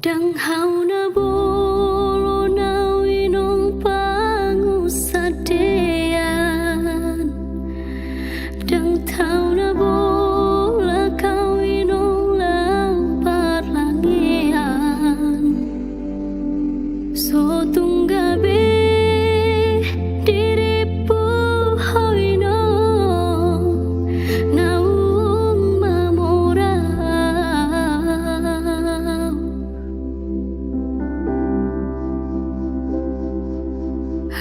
Dang hauna bolo na winong pangusadean. Dang tauna bola kau winong lampar langian. So tunggabe diripu hoino naung mamorau.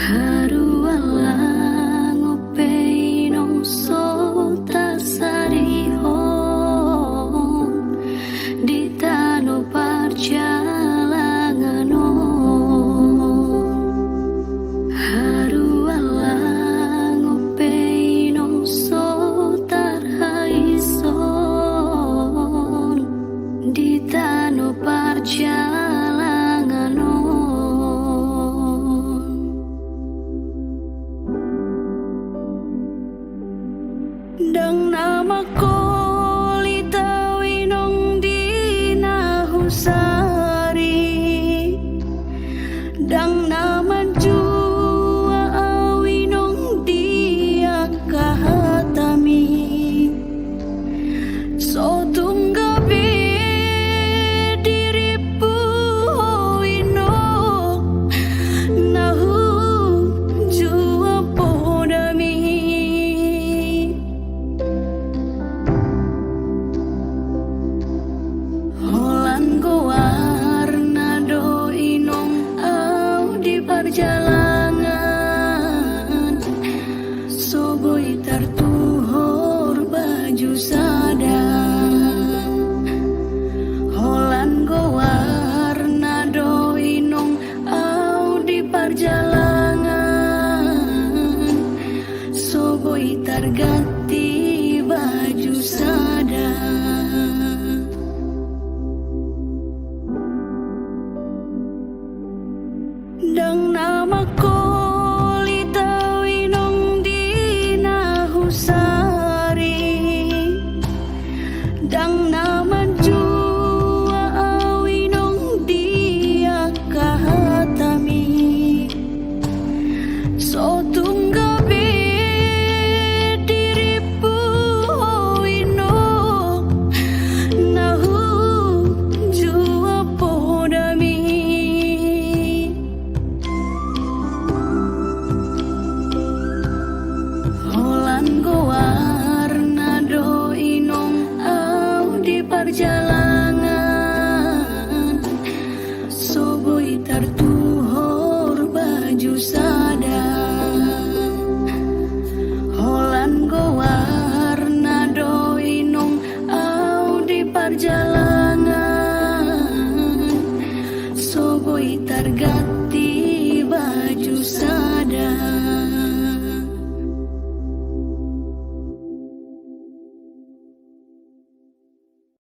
Haru alang opeinong sota sarihon di tano parjalangan. Haru alang opeinong sotar haison di tano parjalangan. Dang nama ko litawinong di nahusari. Dang naman jua awinong di akahatami. So tunggabi diripu winong nahu jua podami. Holan gowarna do inong au di perjalanan. Soboi tertuhur baju sadang. Holan gowarna do inong au di perjalanan. Soboi terganti baju sadang. Dang nama ko litawinong di nahusari. Dang naman jua awinong di akahatami. So tunggabi diripu winong nahu jua podami. Holan gowarna do inong au di perjalanan. Soboi tertuhur baju sadang. Holan gowarna do inong au di perjalanan. Soboi terganti baju sadang.